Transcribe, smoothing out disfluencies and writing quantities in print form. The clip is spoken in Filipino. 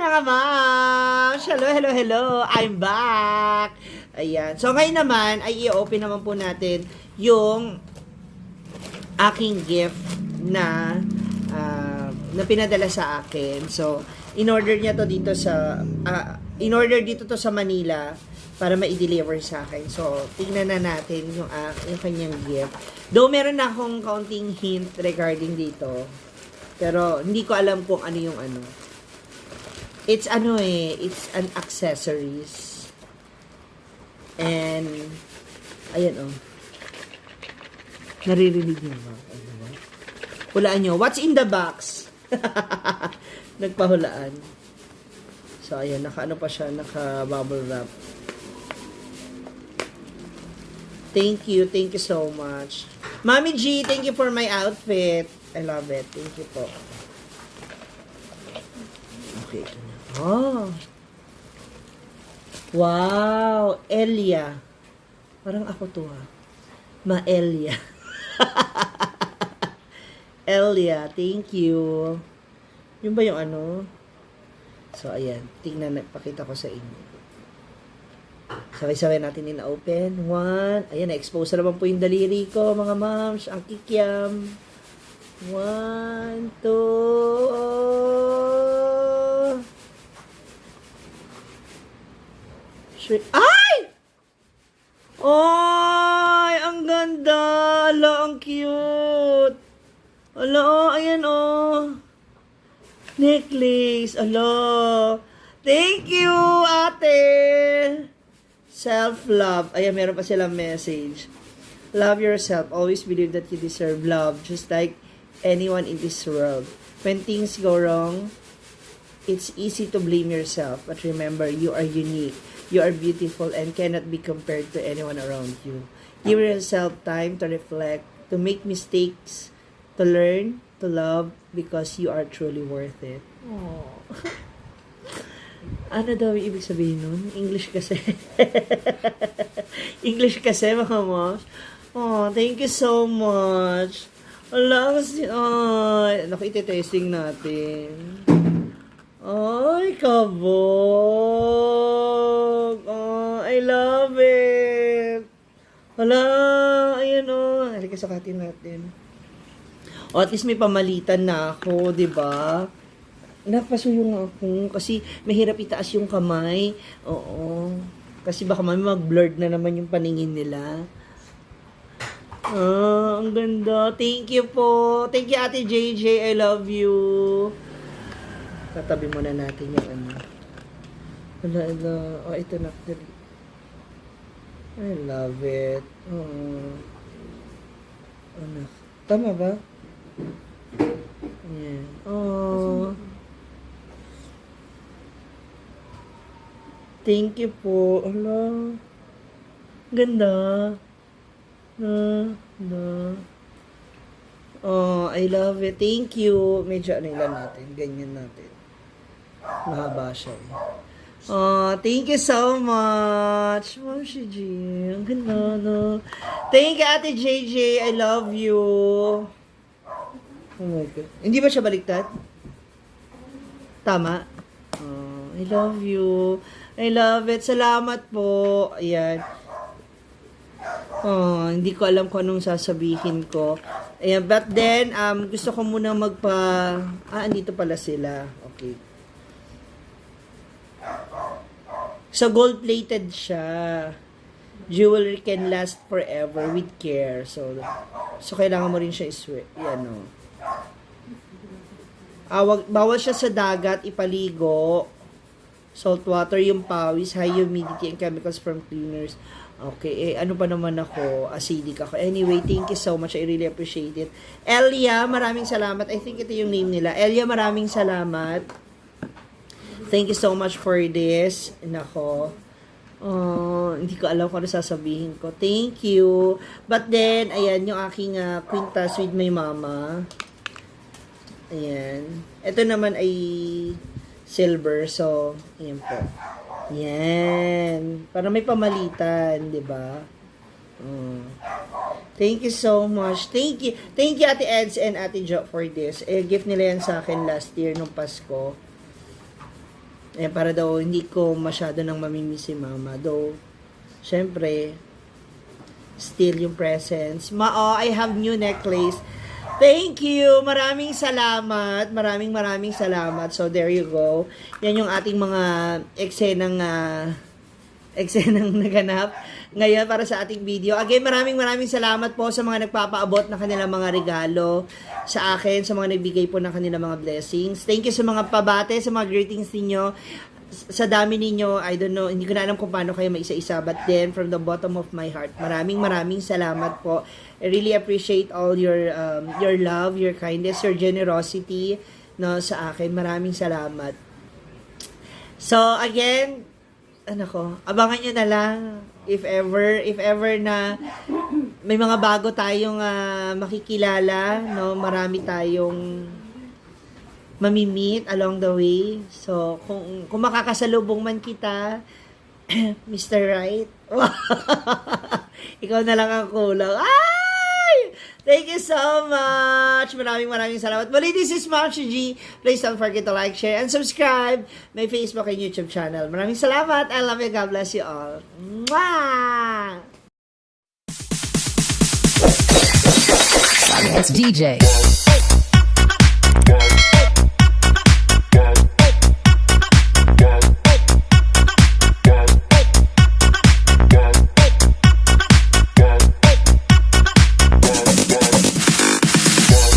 mga ma'am! Hello, hello, hello! I'm back! Ayan. So, ngayon naman, ay i-open naman po natin yung aking gift na na pinadala sa akin. So, in-order niya to dito sa in-order dito to sa Manila para ma-deliver sa akin. So, tingnan na natin yung kanyang gift. Though meron na akong kaunting hint regarding dito. Pero, hindi ko alam kung ano yung ano. It's it's an accessories. And, ayan naririnig niyo ba? Hulaan nyo. What's in the box? Nagpahulaan. So, ayan. Naka-ano pa siya. Naka-bubble wrap. Thank you. Thank you so much. Mami G, thank you for my outfit. I love it. Thank you po. Okay. Oh. Wow. Elia. Parang ako to ha. Ma-Elia. Elia, thank you. Yung ba yung ano? So, ayan. Tingnan, pakita ko sa inyo. Sabay-sabay natin ina-open. One. Ayan, na-expose na naman po yung daliri ko, mga moms. Ang kikiam. 1, 2. Ay! Ay! Ang ganda! Ala, ang cute! Ala, ayan necklace. Ala. Thank you, ate! Self-love. Ayan, meron pa silang message. Love yourself. Always believe that you deserve love. Just like anyone in this world. When things go wrong, it's easy to blame yourself. But remember, you are unique. You are beautiful and cannot be compared to anyone around you. Give yourself time to reflect, to make mistakes, to learn, to love, because you are truly worth it. Aww. Ano daw yung ibig sabihin nun? English kasi. English kasi, mga moms. Oh, thank you so much. Wala kasi, naku, iti-testing natin. Ay, kabog. Oh, I love it. Wala, ayan halika sukatin natin. O, at least may pamalitan na ako, di ba? Napasuyong ako kasi mahirap itaas yung kamay. Oo. Kasi baka mag-blurred na naman yung paningin nila. Ang ganda. Thank you po. Thank you, Ate JJ. I love you. Tatabi muna natin yung ano. Wala. Oh, ito na. I love it. Ano? Tama ba? Ayan. Oh. Thank you po. Ala. Ganda. Oh, I love it. Thank you. Medyo ano lang natin. Ganyan natin. Mahaba siya eh. Oh, thank you so much. Ma'am Shiji. Ang ganda, no? Thank you, Ate JJ. I love you. Oh my God. Hindi ba siya baliktad? Tama? Oh, I love you. I love it. Salamat po. Ayan. Oh, hindi ko alam kung anong sasabihin ko. Ayan, but then, gusto ko muna andito pala sila. Okay. So, gold-plated siya. Jewelry can last forever with care. So kailangan mo rin siya bawal siya sa dagat, ipaligo. Salt water, yung pawis, high humidity, and chemicals from cleaners. Okay, ano pa naman ako, acidic ako. Anyway, thank you so much. I really appreciate it. Elia, maraming salamat. I think ito yung name nila. Elia, maraming salamat. Thank you so much for this. Nako. Hindi ko alam kung ano sasabihin ko. Thank you. But then, ayan, yung aking quintas with my mama. Ayan. Ito naman ay silver. So, ayan po. Ayan. Para may pamalitan, di ba? Thank you so much. Thank you. Thank you, Ate Eds and Ate Jo for this. Gift nila yan sa akin last year nung Pasko. Para daw hindi ko masyado nang mamimiss si mama. Though, syempre, still yung presence. I have new necklace. Thank you! Maraming salamat. Maraming salamat. So, there you go. Yan yung ating mga eksenang naganap ngayon para sa ating video. Again, maraming salamat po sa mga nagpapaabot ng kanilang mga regalo sa akin, sa mga nagbigay po ng kanilang mga blessings. Thank you sa mga pabate, sa mga greetings ninyo. Sa dami ninyo, I don't know, hindi ko na alam kung paano kayo maisa-isa, but then, from the bottom of my heart, maraming salamat po. I really appreciate all your love, your kindness, your generosity, no, sa akin. Maraming salamat. So, again, abangan nyo na lang if ever na may mga bago tayong makikilala, no, marami tayong mamimit along the way. So, kung makakasalubong man kita, Mr. Right, ikaw na lang ang kulang. Ay! Thank you so much. Maraming salamat. Muli, this is Ma'am G. Please don't forget to like, share, and subscribe my Facebook and YouTube channel. Maraming salamat. I love you. God bless you all. Mwah! It's DJ.